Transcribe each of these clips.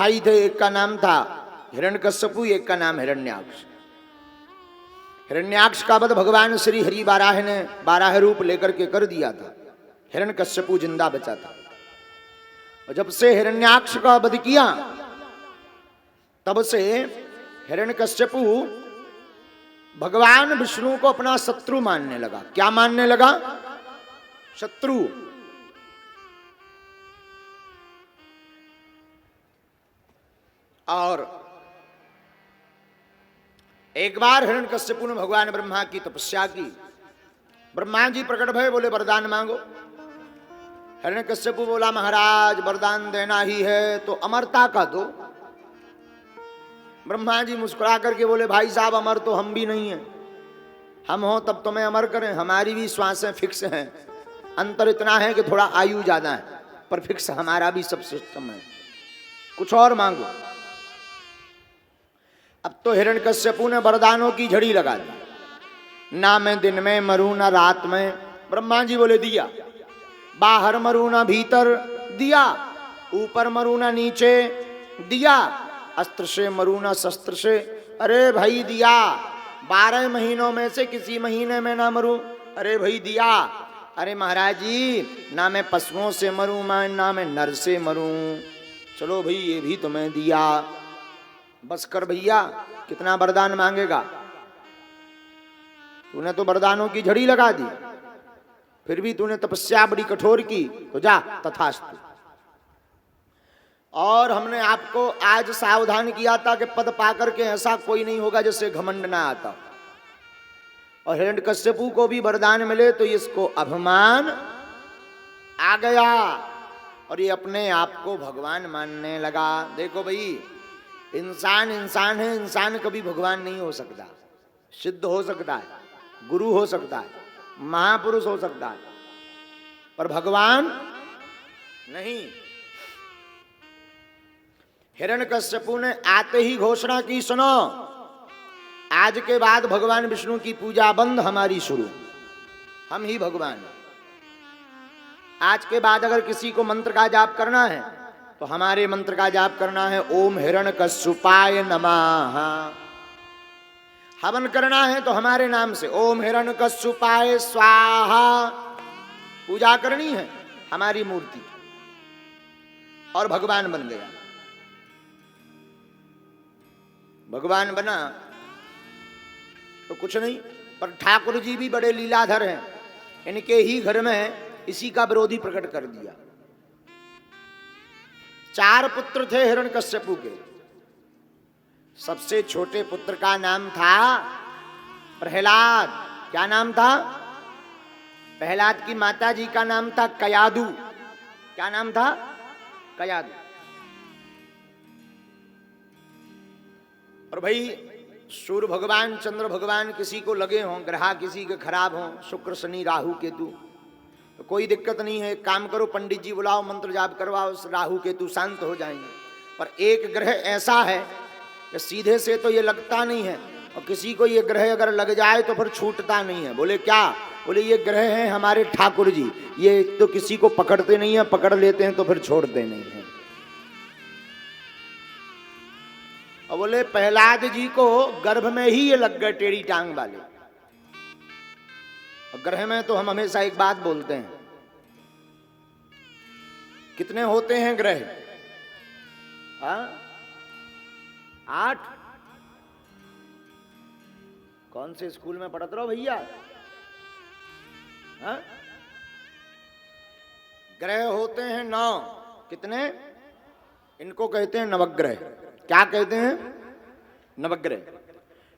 भाई थे, एक का नाम था हिरण्यकश्यपु, एक का नाम हिरण्याक्ष। हिरण्याक्ष का वध भगवान श्री हरि बाराह ने 12 रूप लेकर के कर दिया था। हिरण्यकश्यपु जिंदा बचा था। और जब से हिरण्याक्ष का वध किया तब से हिरण्यकश्यपु भगवान विष्णु को अपना शत्रु मानने लगा। क्या मानने लगा? शत्रु। और एक बार हिरण्यकश्यपु ने भगवान ब्रह्मा की तपस्या की। ब्रह्मा जी प्रकट भय, बोले वरदान मांगो। हिरण्यकश्यपु बोला महाराज वरदान देना ही है तो अमरता का दो। ब्रह्मा जी मुस्कुरा करके बोले भाई साहब अमर तो हम भी नहीं हैं, हम हो तब तुम्हें अमर करें, हमारी भी श्वासें फिक्स हैं। अंतर इतना है कि थोड़ा आयु ज्यादा है, पर फिक्स हमारा भी सब सिस्टम है, कुछ और मांगो। अब तो हिरण्यकश्यपु ने वरदानों की झड़ी लगा दी। ना मैं दिन में मरूं ना रात में। ब्रह्मा जी बोले दिया। बाहर मरूं ना भीतर, दिया। ऊपर मरूं ना नीचे, दिया। अस्त्र से मरूं ना शस्त्र से, अरे भाई दिया। 12 महीनों में से किसी महीने में ना मरूं, अरे भाई दिया। अरे महाराज जी ना मैं पशुओं से मरूं ना मैं नर से मरूं, चलो भाई ये भी तुम्हें दिया। बस कर भैया, कितना वरदान मांगेगा? तूने तो वरदानों की झड़ी लगा दी, फिर भी तूने तपस्या बड़ी कठोर की, तो जा तथास्तु। और हमने आपको आज सावधान किया था कि पद पाकर के ऐसा कोई नहीं होगा जिससे घमंड ना आता। और हिरण्यकश्यपु को भी वरदान मिले तो इसको अभिमान आ गया और ये अपने आप को भगवान मानने लगा। देखो भाई, इंसान इंसान है, इंसान कभी भगवान नहीं हो सकता। सिद्ध हो सकता है, गुरु हो सकता है, महापुरुष हो सकता है, पर भगवान नहीं। हिरण्यकश्यपु ने आते ही घोषणा की, सुनो आज के बाद भगवान विष्णु की पूजा बंद, हमारी शुरू, हम ही भगवान। आज के बाद अगर किसी को मंत्र का जाप करना है तो हमारे मंत्र का जाप करना है, ओम हिरण्यकश्यपाय नमः। हवन करना है तो हमारे नाम से, ओम हिरण्यकश्यपाय स्वाहा। पूजा करनी है हमारी मूर्ति, और भगवान बन गया। भगवान बना तो कुछ नहीं, पर ठाकुर जी भी बड़े लीलाधर हैं। इनके ही घर में इसी का विरोधी प्रकट कर दिया। 4 पुत्र थे हिरण्यकश्यपु के। सबसे छोटे पुत्र का नाम था प्रहलाद। क्या नाम था? प्रहलाद की माता जी का नाम था कयादु। क्या नाम था? कयादु। और भाई सूर्य भगवान चंद्र भगवान किसी को लगे हों, ग्रह किसी के खराब हों, शुक्र शनि राहु केतु, तो कोई दिक्कत नहीं है। काम करो, पंडित जी बुलाओ, मंत्र जाप करवाओ, राहु केतु शांत हो जाएंगे। पर एक ग्रह ऐसा है कि सीधे से तो ये लगता नहीं है, और किसी को ये ग्रह अगर लग जाए तो फिर छूटता नहीं है। बोले क्या? बोले ये ग्रह हैं हमारे ठाकुर जी, ये तो किसी को पकड़ते नहीं है, पकड़ लेते हैं तो फिर छोड़ते नहीं है। और बोले प्रहलाद जी को गर्भ में ही ये लग गए टेढ़ी टांग वाले। और ग्रह में तो हम हमेशा एक बात बोलते हैं, कितने होते हैं ग्रह? 8। कौन से स्कूल में पढ़ते रहो भैया? ग्रह होते हैं 9। कितने? इनको कहते हैं नवग्रह। क्या कहते हैं? नवग्रह।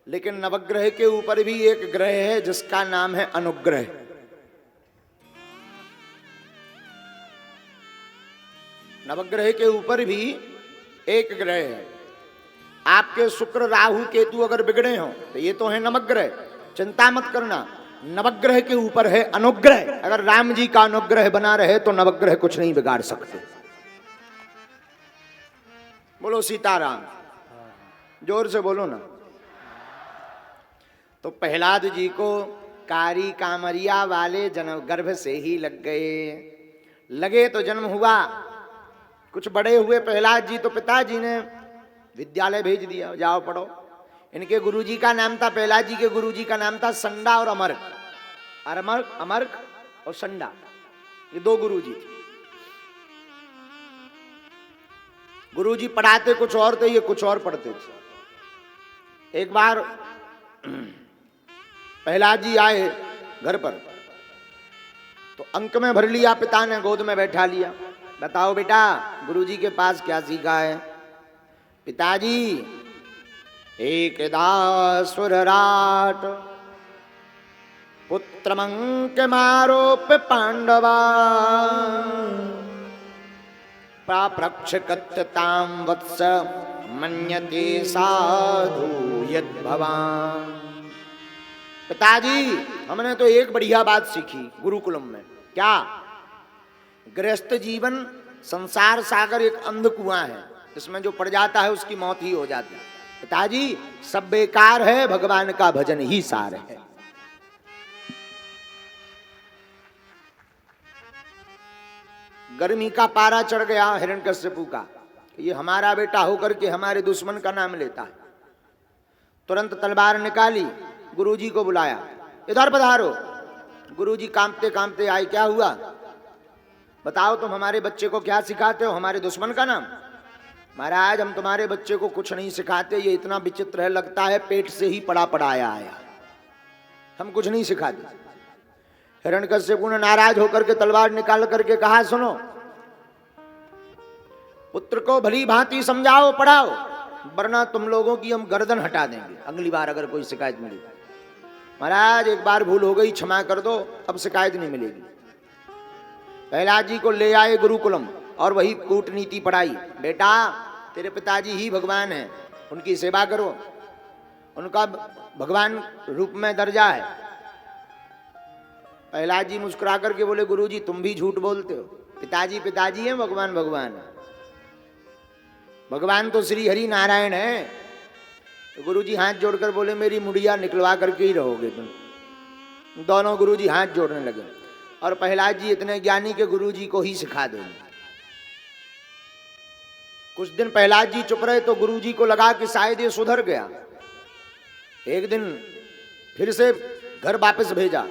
लेकिन नवग्रह के ऊपर भी एक ग्रह है जिसका नाम है अनुग्रह। नवग्रह के ऊपर भी एक ग्रह है। आपके शुक्र राहु केतु अगर बिगड़े हो तो ये तो है नवग्रह, चिंता मत करना। नवग्रह के ऊपर है अनुग्रह। अगर राम जी का अनुग्रह बना रहे तो नवग्रह कुछ नहीं बिगाड़ सकते। बोलो सीताराम, जोर से बोलो ना। तो प्रहलाद जी को कारी कामरिया वाले जन्म गर्भ से ही लग गए। लगे तो जन्म हुआ, कुछ बड़े हुए प्रहलाद जी तो पिताजी ने विद्यालय भेज दिया, जाओ पढ़ो। इनके गुरुजी का नाम था, प्रहलाद जी के गुरुजी का नाम था संडा और अमर्क। अमर्क और संडा, ये दो गुरुजी थे। गुरुजी पढ़ाते कुछ और थे, ये कुछ और पढ़ते थे। एक बार प्रहलाद जी आए घर पर, तो अंक में भर लिया, पिता ने गोद में बैठा लिया। बताओ बेटा, गुरुजी के पास क्या सीखा है? पिताजी, एकदा सुरराट पुत्रमंक मारोप्य पांडवा प्राप्रक्ष कथ्यतां वत्स मन्यते साधु यद्भवान्। पिताजी, हमने तो एक बढ़िया बात सीखी गुरुकुलम में। क्या? गृहस्थ जीवन संसार सागर एक अंधकुआं है, इसमें जो पड़ जाता है उसकी मौत ही हो जाती है। पिताजी, सब बेकार है, भगवान का भजन ही सार है। गर्मी का पारा चढ़ गया हिरण्यकश्यपु का, ये हमारा बेटा होकर के हमारे दुश्मन का नाम लेता है। तुरंत तलवार निकाली, गुरुजी को बुलाया, इधर पधारो। गुरुजी कांपते कांपते आए, क्या हुआ? बताओ, तुम हमारे बच्चे को क्या सिखाते हो? हमारे दुश्मन का नाम? महाराज, हम तुम्हारे बच्चे को कुछ नहीं सिखाते, ये इतना विचित्र है, लगता है पेट से ही पड़ा पड़ाया आया। हम कुछ नहीं सिखाते। हिरण्यकश्यपु ने नाराज होकर के तलवार निकाल करके कहा, सुनो, पुत्र को भली भांति समझाओ, पढ़ाओ, वरना तुम लोगों की हम गर्दन हटा देंगे अगली बार अगर कोई शिकायत मिली। महाराज, एक बार भूल हो गई, क्षमा कर दो, अब शिकायत नहीं मिलेगी। प्रहलाद जी को ले आए गुरुकुलम और वही कूटनीति पढ़ाई। बेटा, तेरे पिताजी ही भगवान हैं, उनकी सेवा करो, उनका भगवान रूप में दर्जा है। प्रहलाद जी मुस्कुरा करके बोले, गुरुजी तुम भी झूठ बोलते हो, पिताजी पिताजी हैं, भगवान भगवान है। भगवान तो श्री हरि नारायण है। तो गुरुजी हाथ जोड़कर बोले, मेरी मुड़िया निकलवा करके ही रहोगे तुम। दोनों गुरुजी हाथ जोड़ने लगे और प्रहलाद जी इतने ज्ञानी के गुरुजी को ही सिखा देंगे। कुछ दिन प्रहलाद जी चुप रहे तो गुरुजी को लगा कि शायद ये सुधर गया। एक दिन फिर से घर वापस भेजा,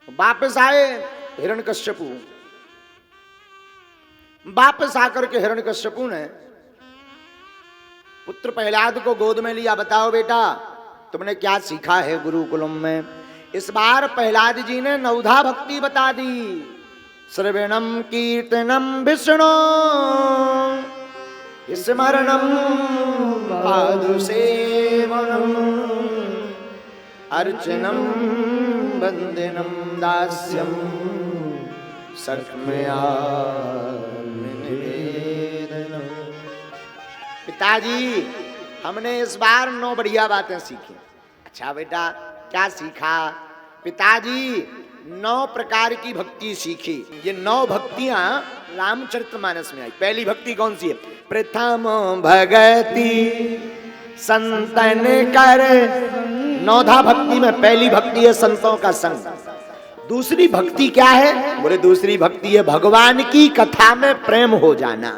वापस आए हिरण्यकश्यपु। वापस आकर के हिरण्यकश्यपु ने पुत्र प्रहलाद को गोद में लिया। बताओ बेटा, तुमने क्या सीखा है गुरुकुलम में? इस बार प्रहलाद जी ने नवधा भक्ति बता दी। श्रवणम कीर्तनम विष्णु स्मरणम पादु सेवनम अर्चनम वंदनम दास्यम सख्मया निवेदनम। पिताजी, हमने इस बार 9 बढ़िया बातें सीखी। अच्छा बेटा, क्या सीखा? पिताजी, 9 प्रकार की भक्ति सीखी। ये 9 भक्तियां रामचरितमानस में आई। पहली भक्ति कौन सी है? प्रथम भगति संतन कर। 9धा भक्ति में पहली भक्ति है संतों का संग। दूसरी भक्ति क्या है? बोले दूसरी भक्ति है भगवान की कथा में प्रेम हो जाना।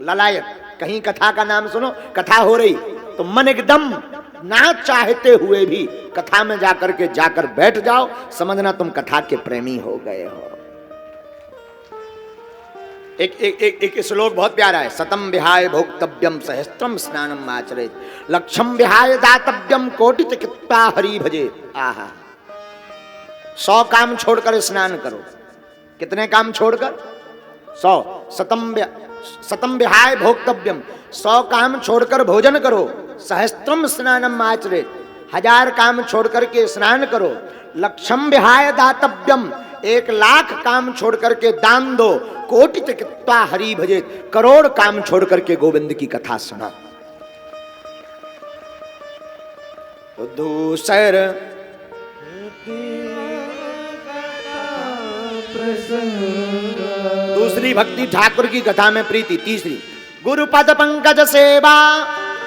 ललायत, कहीं कथा का नाम सुनो, कथा हो रही तो मन एकदम ना चाहते हुए भी कथा में जाकर बैठ जाओ, समझना तुम कथा के प्रेमी हो गए हो। एक श्लोक बहुत प्यारा है। सतम विहाय भोक्तव्यम सहस्त्रम स्नानम आचरेत लक्षम विहाय दातव्यम कोटि चिकित्सा हरि भजे। आहा, 100 काम छोड़कर स्नान करो। कितने काम छोड़कर? 100। सतम विहाय भोक्तव्यम, 100 काम छोड़कर भोजन करो। सहस्त्रम स्नानम आचरेत, 1000 काम छोड़कर के स्नान करो। लक्षम विहाय दातव्यम, 1,00,000 काम छोड़कर के दान दो। कोटि चिकित्सा हरि भजे, करोड़ काम छोड़कर के गोविंद की कथा सुना। दूसर दूसरी भक्ति ठाकुर की कथा में प्रीति। तीसरी गुरु पद पंकज सेवा,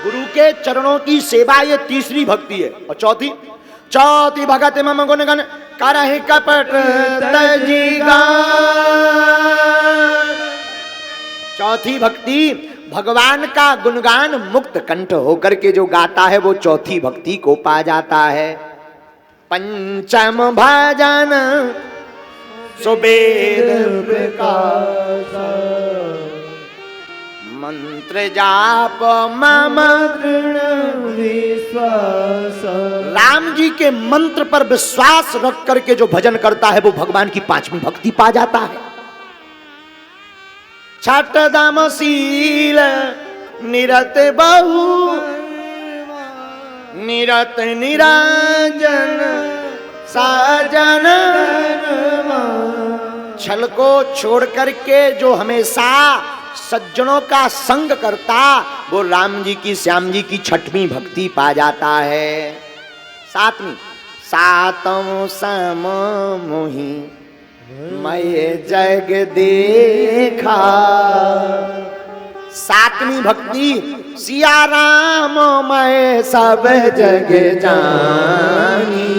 गुरु के चरणों की सेवा, ये तीसरी भक्ति है। और चौथी भगत मम गुण गण करहि कपट तजिगा। चौथी भक्ति भगवान का गुणगान मुक्त कंठ होकर के जो गाता है वो चौथी भक्ति को पा जाता है। पंचम भजन सुबेद प्रकाश मंत्र जाप मम दृढ़ विश्वास। राम जी के मंत्र पर विश्वास रख करके जो भजन करता है वो भगवान की पांचवी भक्ति पा जाता है। छठ दम शील निरत बहु निरत निरंजन साजन। छल को छोड़ करके जो हमेशा सज्जनों का संग करता वो राम जी की श्याम जी की छठवीं भक्ति पा जाता है। सातवीं सातम सम मोहि मैं जग देखा। सातवीं भक्ति सिया राम मैं सब जग जानी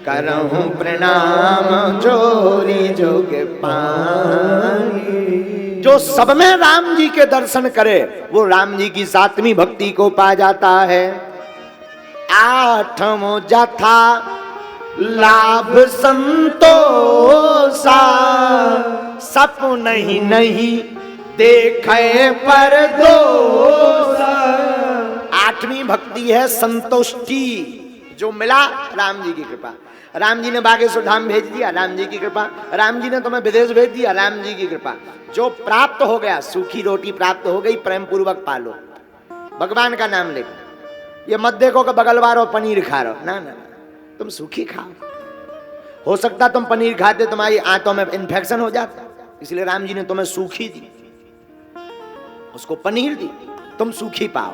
करहूं प्रणाम जोरी जोग पानी। जो सब में राम जी के दर्शन करे वो राम जी की सातवीं भक्ति को पा जाता है। आठवां जथा लाभ संतोषा सप नहीं नहीं देखे पर दोषा। आठवीं भक्ति है संतुष्टि। जो मिला राम जी की कृपा, राम जी ने बागेश्वर धाम भेज दिया, राम जी की कृपा। राम जी ने तुम्हें विदेश भेज दिया, राम जी की कृपा। जो प्राप्त हो गया, सूखी रोटी प्राप्त हो गई, प्रेम पूर्वक पालो, भगवान का नाम लेकर। ये मत देखो कि बगल वालों पनीर खा रहे हो, ना ना, तुम सूखी खाओ। हो सकता तुम पनीर खाते तुम्हारी आंतों में इन्फेक्शन हो जाता, इसलिए राम जी ने तुम्हें सूखी दी, उसको पनीर दी, तुम सूखी पाओ।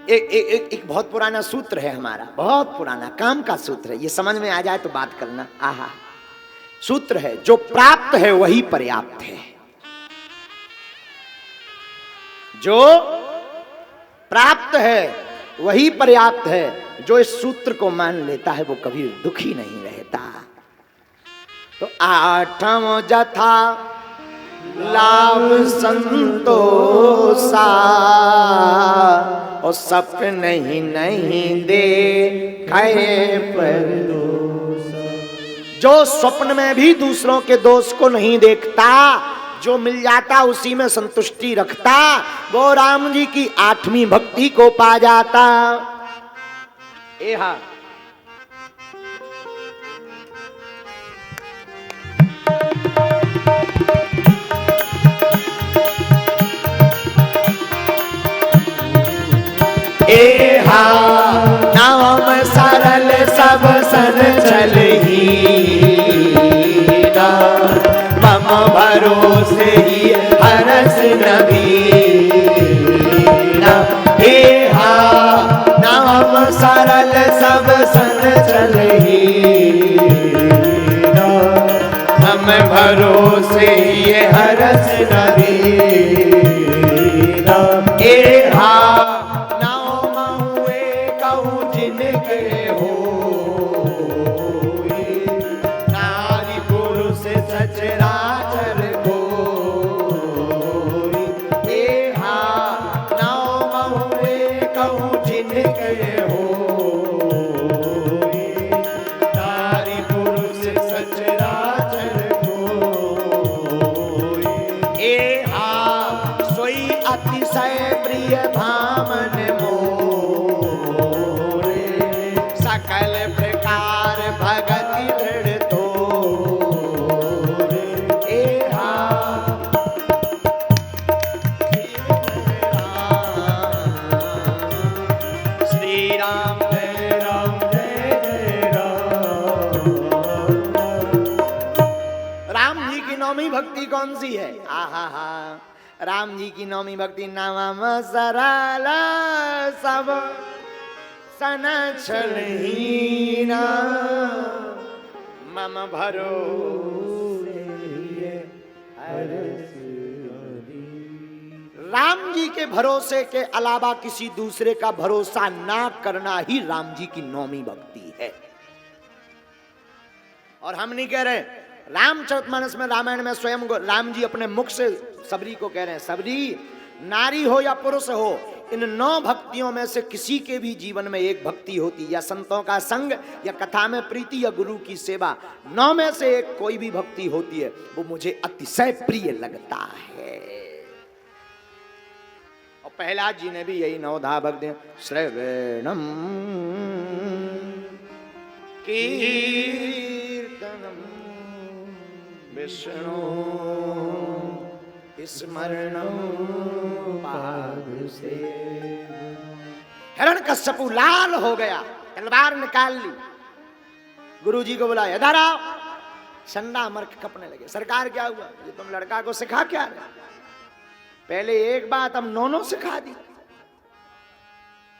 एक बहुत पुराना सूत्र है हमारा, बहुत पुराना काम का सूत्र है, ये समझ में आ जाए तो बात करना। आहा, सूत्र है जो प्राप्त है वही पर्याप्त है। जो प्राप्त है वही पर्याप्त है। जो इस सूत्र को मान लेता है वो कभी दुखी नहीं रहता। तो आठवां जथा लाभ संतोषा और सप नहीं नहीं दे खाए पर दोष। जो स्वप्न में भी दूसरों के दोष को नहीं देखता, जो मिल जाता उसी में संतुष्टि रखता, वो राम जी की आठवीं भक्ति को पा जाता। एहा एहा नाम सरल सब सन चलही ना, मम भरोसे ही हरस नबीना। एहा नाम सरल सब सन चलही ना, मम भरोसे ही हरस नबीना। एहा भक्ति कौन सी है? आहा हा, राम जी की नौवीं भक्ति नाम सरल सब सन छलहीना, मम भरोसे राम जी के भरोसे के अलावा किसी दूसरे का भरोसा ना करना ही राम जी की नौवीं भक्ति है। और हम नहीं कह रहे रामचरितमानस में, रामायण में स्वयं राम जी अपने मुख से सबरी को कह रहे हैं, सबरी, नारी हो या पुरुष हो, इन 9 भक्तियों में से किसी के भी जीवन में एक भक्ति होती, या संतों का संग, या कथा में प्रीति, या गुरु की सेवा, 9 में से एक कोई भी भक्ति होती है, वो मुझे अतिशय प्रिय लगता है। और प्रहलाद जी ने भी यही 9 भक्ति, श्रवणम कीर्तनम विष्णु स्मरणम पाद से। हिरण्यकश्यपु लाल हो गया, तलवार निकाल ली, गुरुजी को बुलाया, इधर आओ। संडा मर के कपने लगे, सरकार क्या हुआ, ये तुम लड़का को सिखा क्या रहे? पहले एक बात अब 9 सिखा दी।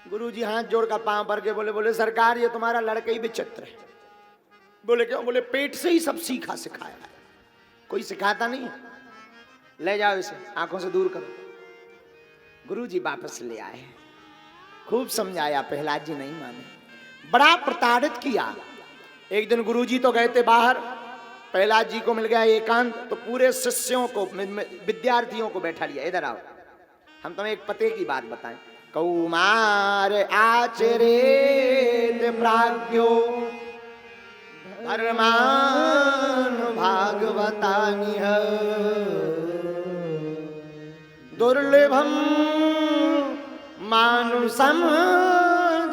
गुरुजी हाथ जोड़ का पांव भर के बोले सरकार ये तुम्हारा लड़का ही विचित्र है। बोले क्यों? बोले पेट से ही सब सीखा सिखाया है, कोई सिखाता नहीं है, ले जाओ इसे, आंखों से दूर करो। गुरुजी वापस ले आए, खूब समझाया, प्रहलाद जी नहीं माने, बड़ा प्रताड़ित किया। एक दिन गुरुजी तो गए थे बाहर, प्रहलाद जी को मिल गया एकांत, तो पूरे शिष्यों को, विद्यार्थियों को बैठा लिया, इधर आओ, हम तुम्हें एक पते की बात बताएं। कौमार आचरेत प्राज्ञो धर्मान भागवतानिह दुर्लभम मानुषम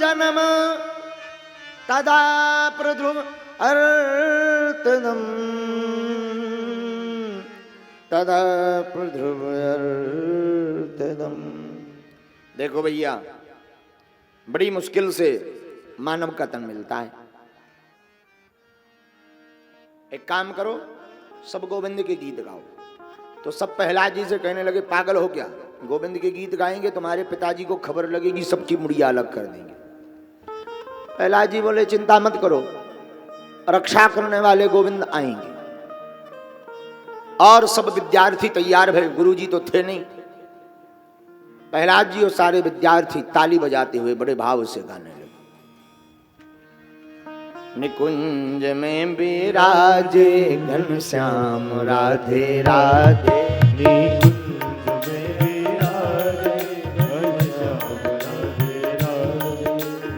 जन्म तदा प्रध्रुव अर्तदम तदा प्रध्रुव अर्तदम। देखो भैया, बड़ी मुश्किल से मानव का तन मिलता है। एक काम करो, सब गोविंद के गीत गाओ। तो सब प्रहलाद जी से कहने लगे पागल हो क्या, गोविंद के गीत गाएंगे तुम्हारे पिताजी को खबर लगेगी, सबकी मुड़िया अलग कर देंगे। प्रहलाद जी बोले चिंता मत करो, रक्षा करने वाले गोविंद आएंगे। और सब विद्यार्थी तैयार भरे, गुरुजी तो थे नहीं। प्रहलाद जी और सारे विद्यार्थी ताली बजाते हुए बड़े भाव से गाने लगे। निकुंज में विराजे घनश्याम राधे राधे, निकुंज में विराजे घनश्याम राधे राधे,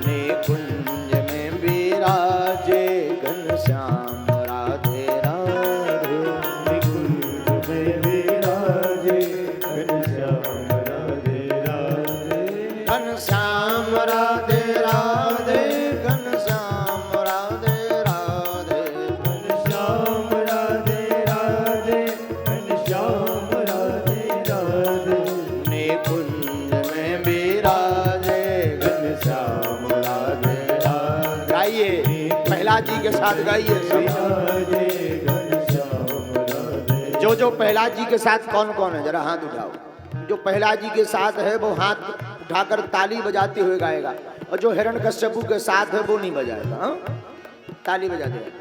निकुंज में विराजे घनश्याम राधे राधे, निकुंज में विराजे घनश्याम राधे राधे, घनश्याम राधे राधे, जी के साथ गाइए। जो प्रहलाद जी के साथ कौन कौन है, जरा हाथ उठाओ। जो प्रहलाद जी के साथ है वो हाथ उठाकर ताली बजाते हुए गाएगा, और जो हिरण्यकश्यपु के साथ है वो नहीं बजाएगा। हाँ, ताली बजा देगा।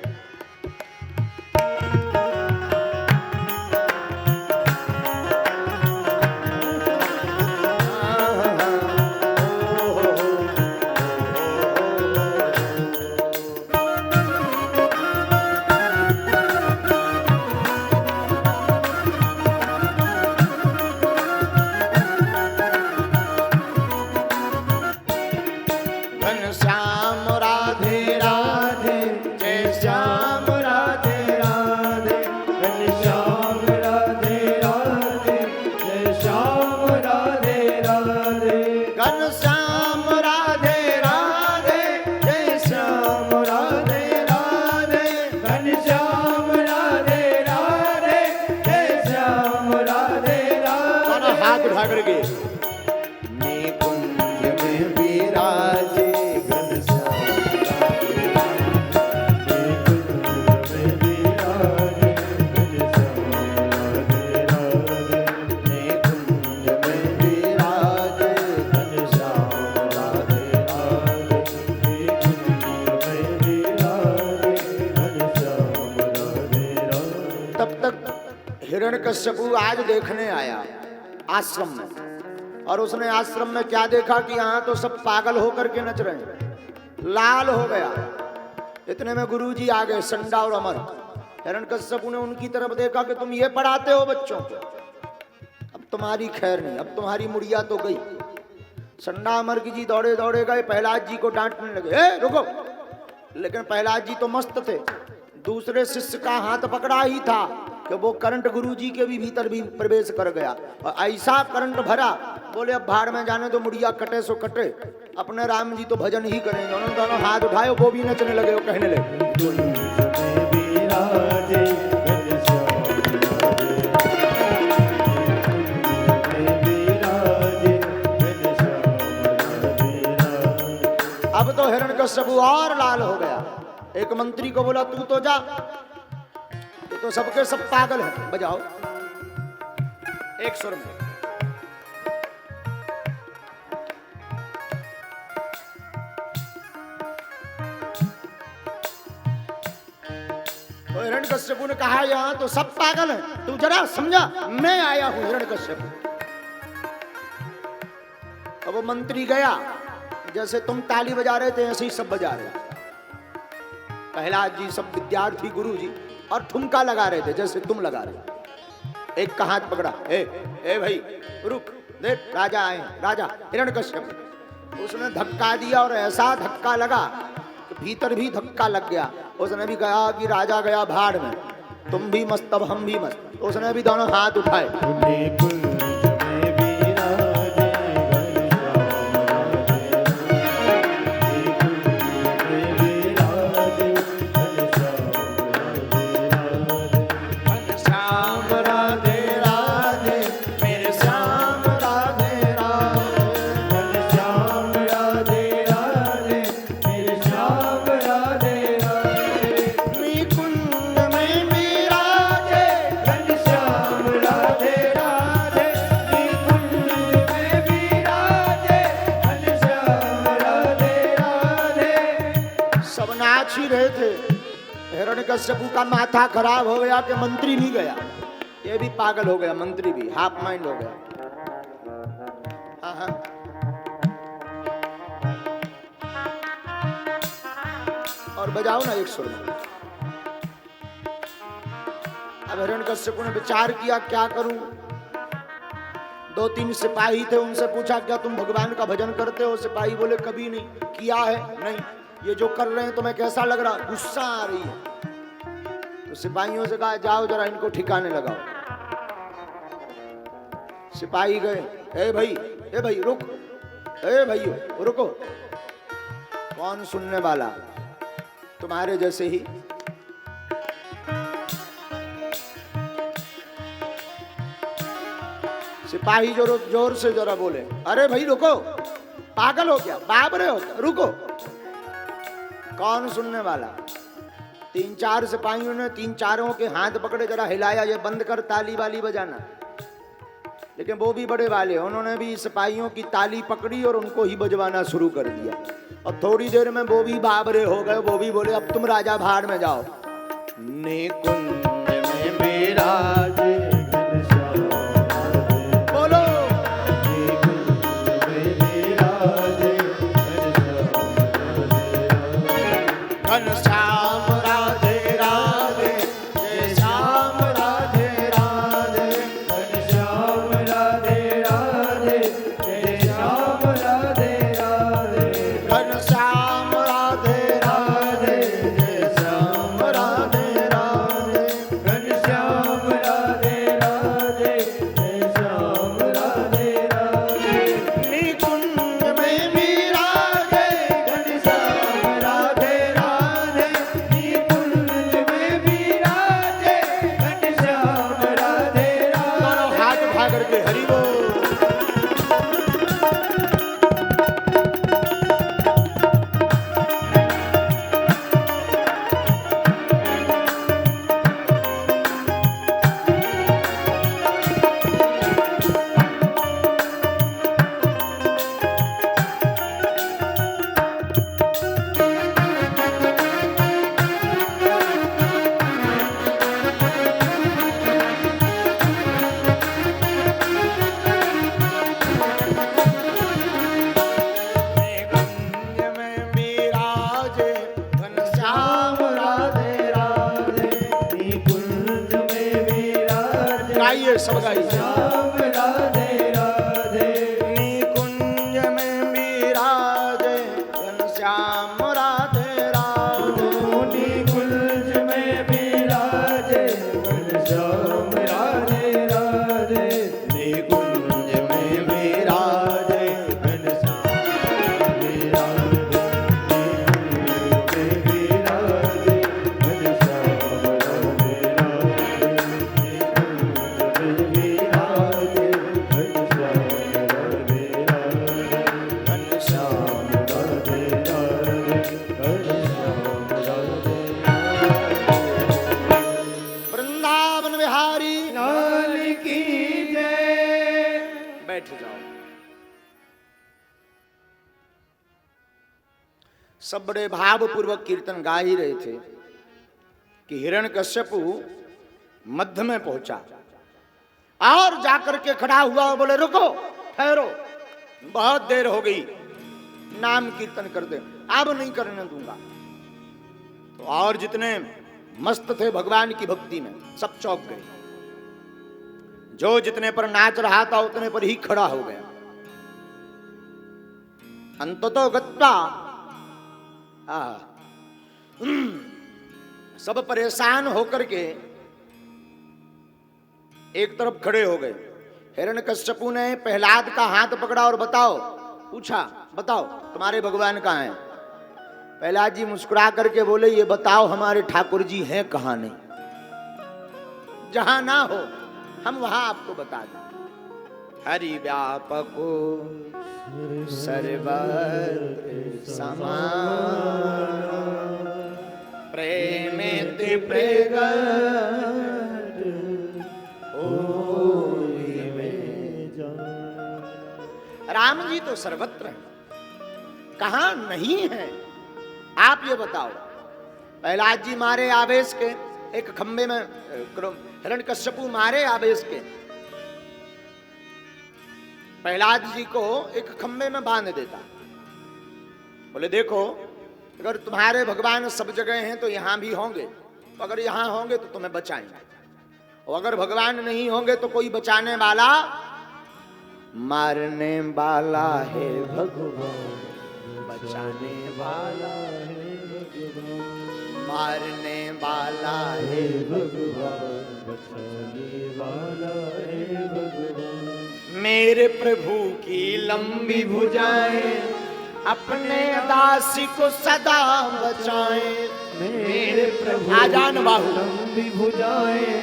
हिरण्यकश्यपु आज देखने आया आश्रम में, और उसने आश्रम में क्या देखा कि यहाँ तो सब पागल होकर के नच रहे हैं, लाल हो गया। इतने में गुरुजी आ गए, संडा और अमर। हिरण्यकश्यप ने उनकी तरफ देखा कि तुम ये पढ़ाते हो बच्चों को, अब तुम्हारी खैर नहीं, अब तुम्हारी मुड़िया तो गई। संडामर्क जी दौड़े दौड़े गए, प्रहलाद जी को डांटने लगे, ए रुको। लेकिन प्रहलाद जी तो मस्त थे, दूसरे शिष्य का हाथ पकड़ा ही था कि वो करंट गुरु जी के भी भीतर भी प्रवेश कर गया और ऐसा करंट भरा, बोले अब भाड़ में जाने तो मुड़िया कटे सो कटे, अपने राम जी तो भजन ही करेंगे। उन्होंने दोनों हाथ उठाए, वो भी नचने लगे, वो कहने लगे अब तो हिरण्यकश्यप और लाल हो गया। एक मंत्री को बोला तू तो जा, तो सबके सब पागल हैं, बजाओ एक सुर में। तो हिरण्यकश्यप ने कहा यहाँ तो सब पागल हैं, तू जरा समझा, मैं आया हूं हिरण्यकश्यप। अब वो मंत्री गया, जैसे तुम ताली बजा रहे थे ऐसे ही सब बजा रहे थे। प्रहलाद जी सब विद्यार्थी गुरु जी और ठुमका लगा रहे थे जैसे तुम लगा रहे। एक का हाथ पकड़ा, ए भाई रुक, देख राजा आए, राजा हिरण्यकश्यप। उसने धक्का दिया और ऐसा धक्का लगा कि भीतर भी धक्का लग गया। उसने भी कहा कि राजा गया भाड़ में, तुम भी मस्त अब हम भी मस्त। उसने भी दोनों हाथ उठाए, हिरण्यकश्यप का माथा खराब हो गया कि मंत्री भी गया, ये भी पागल हो गया, मंत्री भी हाफ माइंड हो गया। हाँ और बजाओ ना एक सुर में। अब हिरण्यकश्यप ने विचार किया क्या करूं। 2-3 सिपाही थे, उनसे पूछा क्या तुम भगवान का भजन करते हो? सिपाही बोले कभी नहीं किया है। नहीं, ये जो कर रहे हैं तुम्हें कैसा लग रहा? गुस्सा आ रही है। तो सिपाहियों से कहा जाओ जरा इनको ठिकाने लगाओ। सिपाही गए, ए भाई रुक, ए भाई रुको। कौन सुनने वाला? तुम्हारे जैसे ही। सिपाही जोर से जरा बोले, अरे भाई रुको, पागल हो क्या, बाबरे हो क्या, रुको। कौन सुनने वाला? 3-4 सिपाहियों ने 3-4 के हाथ पकड़े, जरा हिलाया, ये बंद कर ताली वाली बजाना। लेकिन वो भी बड़े वाले, उन्होंने भी सिपाहियों की ताली पकड़ी और उनको ही बजवाना शुरू कर दिया। और थोड़ी देर में वो भी बाबरे हो गए, वो भी बोले अब तुम राजा भाड़ में जाओ। निकुंज में विराजे गाइए सब गाइए। श्याम राधे राधे निकुंज में विराजे घनश्याम राधे राधे। निकुंज में विराजे घनश्याम राधे राधे निकुंज में विराजे वृंदावन बिहारी लाल की जय। बैठ जाओ। सब बड़े भाव पूर्वक कीर्तन गा ही रहे थे कि हिरण्यकश्यपु मध्य में पहुंचा और जाकर के खड़ा हुआ और बोले रुको ठहरो, बहुत देर हो गई, नाम कीर्तन कर दे, अब नहीं करने दूंगा। तो और जितने मस्त थे भगवान की भक्ति में सब चौंक गए। जो जितने पर नाच रहा था उतने पर ही खड़ा हो गया। अंततो गत्वा सब परेशान होकर के एक तरफ खड़े हो गए। हिरण्यकश्यपु ने प्रहलाद का हाथ पकड़ा और पूछा बताओ तुम्हारे भगवान कहाँ हैं? प्रहलाद जी मुस्कुरा करके बोले ये बताओ हमारे ठाकुर जी हैं कहाँ? नहीं, जहां ना हो हम वहां आपको बता दें। हरि व्यापको सर्वत्र समान प्रेमेति प्रगट होई में जान। राम जी तो सर्वत्र हैं, कहां नहीं है आप ये बताओ। प्रहलाद जी मारे आवेश के एक खंबे में, हिरण्यकश्यपु मारे आवेश के प्रहलाद जी को एक खंबे में बांध देता। बोले देखो अगर तुम्हारे भगवान सब जगह हैं तो यहां भी होंगे, तो अगर यहां होंगे तो तुम्हें बचाएंगे, और अगर भगवान नहीं होंगे तो कोई बचाने वाला मारने वाला है भगवान, बचाने वाला है भगवान, मारने वाला है भगवान, बचाने वाला है भगवान। मेरे प्रभु की लंबी भुजाएं अपने दासी को सदा बचाएं। मेरे प्रभु आजान बाहु लंबी भुजाएं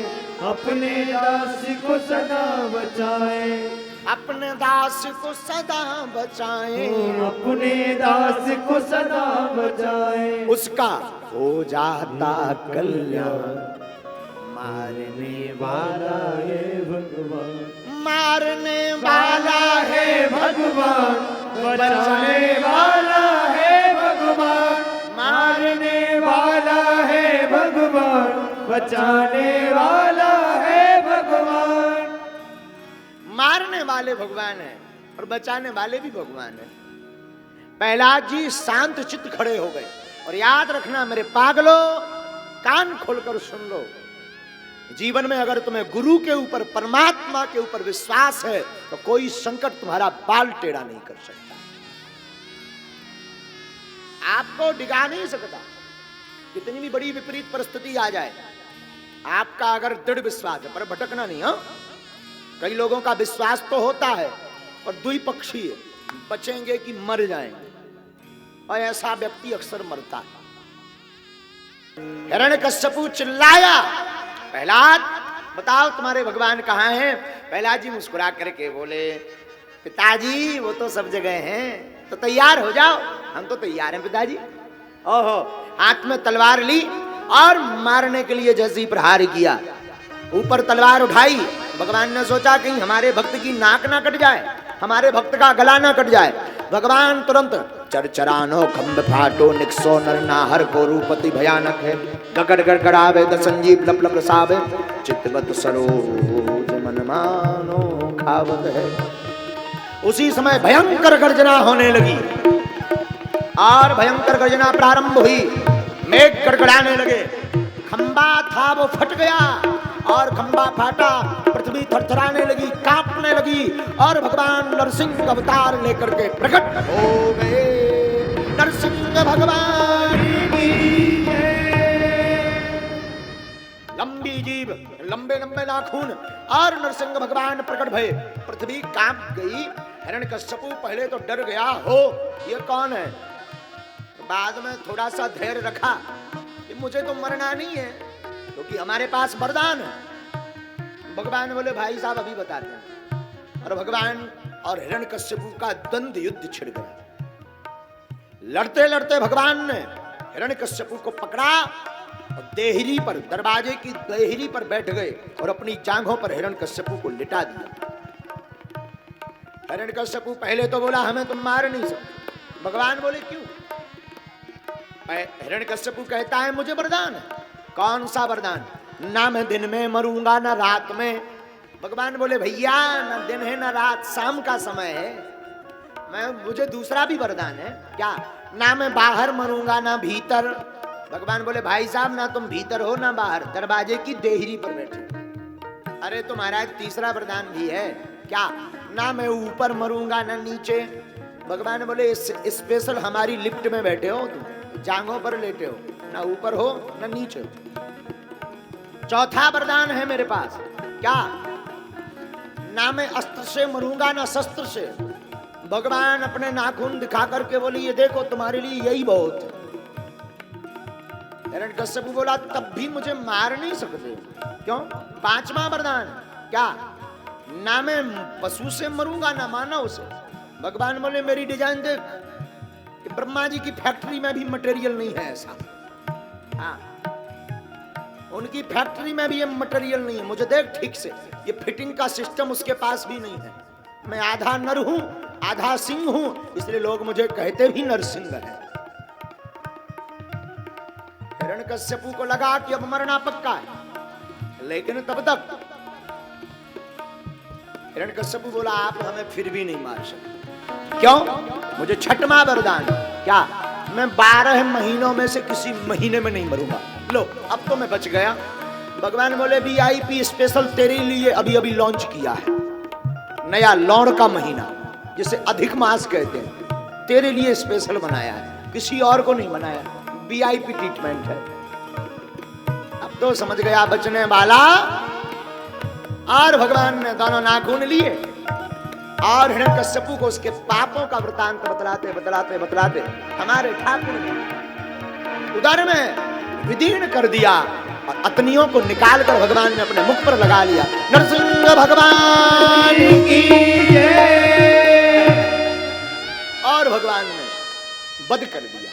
अपने दासी को सदा बचाएं। अपने दास को सदा बचाएं, अपने दास को सदा बचाएं। उसका हो जाता कल्याण, मारने वाला है भगवान, मारने वाला है भगवान, बचाने वाला है भगवान, मारने वाला है भगवान, बचाने वाला है भगवान। मारने वाले भगवान है और बचाने वाले भी भगवान है। प्रहलाद जी शांत चित्त खड़े हो गए। और याद रखना मेरे पागलों, कान खोलकर सुन लो, जीवन में अगर तुम्हें गुरु के ऊपर, परमात्मा के ऊपर विश्वास है तो कोई संकट तुम्हारा बाल टेढ़ा नहीं कर सकता, आपको डिगा नहीं सकता। कितनी भी बड़ी विपरीत परिस्थिति आ जाए, आपका अगर दृढ़ विश्वास है, पर भटकना नहीं। हाँ, कई लोगों का विश्वास तो होता है और द्विपक्षीय है, बचेंगे कि मर जाएंगे, और ऐसा व्यक्ति अक्सर मरता है। हिरण्यकश्यपु चिल्लाया प्रहलाद बताओ तुम्हारे भगवान कहाँ हैं? प्रहलाद जी मुस्कुरा करके बोले पिताजी वो तो सब जगह हैं, तो तैयार हो जाओ। हम तो तैयार हैं पिताजी। ओहो, हाथ में तलवार ली और मारने के लिए जैसे ही प्रहार किया, ऊपर तलवार उठाई, भगवान ने सोचा कहीं हमारे भक्त की नाक ना कट जाए, हमारे भक्त का गला ना कट जाए। भगवान तुरंत चरचरानो खंभ फाटो निक्सो नर नाहर को रूपति भयानक है, गगड़ गड़गड़ावे द संजीव लप लप रसावे, चित्तवत सरोज मन मानो खावत है। उसी समय भयंकर गर्जना होने लगी और भयंकर गर्जना प्रारंभ हुई, मेघ गड़गड़ाने लगे, खंबा था वो फट गया और खंबा फाटा, पृथ्वी थरथराने लगी, कांपने लगी और भगवान नरसिंह अवतार लेकर के प्रकट हो गए। नरसिंह भगवान की लंबी जीभ, लंबे लंबे नाखून और नरसिंह भगवान प्रकट भये। पृथ्वी कांप गई। हिरण्यकश्यपु पहले तो डर गया, हो ये कौन है? बाद में थोड़ा सा धैर्य रखा कि मुझे तो मरना नहीं है क्योंकि हमारे पास वरदान है। भगवान बोले भाई साहब अभी बता दें। और भगवान और हिरण्यकश्यपु का द्वंद्व युद्ध छिड़ गया। लड़ते लड़ते भगवान ने हिरण्यकश्यपु को पकड़ा और देहरी पर, दरवाजे की देहरी पर बैठ गए और अपनी जांघों पर हिरण्यकश्यपु को लिटा दिया। हिरण्यकश्यपु पहले तो बोला हमें तुम मार नहीं सकते। भगवान बोले क्यों? हिरण्यकश्यपु कहता है मुझे वरदान है। कौन सा वरदान? ना मैं दिन में मरूंगा ना रात में। भगवान बोले भैया ना दिन है ना रात, शाम का समय है। मुझे दूसरा भी वरदान है। क्या? ना मैं बाहर मरूंगा ना भीतर। भगवान बोले भाई साहब ना तुम भीतर हो ना बाहर, दरवाजे की देहरी पर बैठे। अरे तो महाराज तीसरा वरदान भी है। क्या? ना मैं ऊपर मरूंगा ना नीचे। भगवान बोले स्पेशल हमारी लिफ्ट में बैठे हो तुम, जांघों पर लेटे हो, ना ऊपर हो ना नीचे हो। चौथा वरदान है मेरे पास। क्या? ना मैं अस्त्र से मरूंगा ना शस्त्र से। भगवान अपने नाखून दिखा करके बोली ये देखो तुम्हारे लिए यही बहुत है। हिरण्यकश्यपु बोला तब भी मुझे मार नहीं सकते। क्यों? पांचवा वरदान। क्या? ना मैं पशु से मरूंगा ना मानव से। भगवान बोले मेरी डिजाइन देख कि ब्रह्मा जी की फैक्ट्री में भी मटेरियल नहीं है ऐसा। हाँ, उनकी फैक्ट्री में भी ये मटेरियल नहीं है। मुझे देख ठीक से, ये फिटिंग का सिस्टम उसके पास भी नहीं है। मैं आधा नर हूं आधा सिंह हूं, इसलिए लोग मुझे कहते भी नरसिंह है। हिरण्यकश्यपु को लगा कि अब मरना पक्का है, लेकिन तब तक हिरण्यकश्यपु बोला आप हमें फिर भी नहीं मार सकते। क्यों? मुझे छठवां वरदान। क्या? मैं 12 महीनों में से किसी महीने में नहीं मरूंगा। लो अब तो मैं बच गया। भगवान बोले VIP स्पेशल तेरे लिए अभी अभी लॉन्च किया है नया लौड़ का महीना, जिसे अधिक मास कहते हैं, तेरे लिए स्पेशल बनाया है, किसी और को नहीं बनाया। VIP ट्रीटमेंट है। अब तो समझ गया बचने वाला। और भगवान ने दोनों नाखून लिए और हिरण्यकश्यपु को उसके पापों का वृतांत बतलाते बतलाते बतलाते हमारे ठाकुर ने उदर में विदीर्ण कर दिया और अतनियों को निकाल कर भगवान ने अपने मुख पर लगा लिया। नरसिंह भगवान की जय। और भगवान ने वध कर दिया।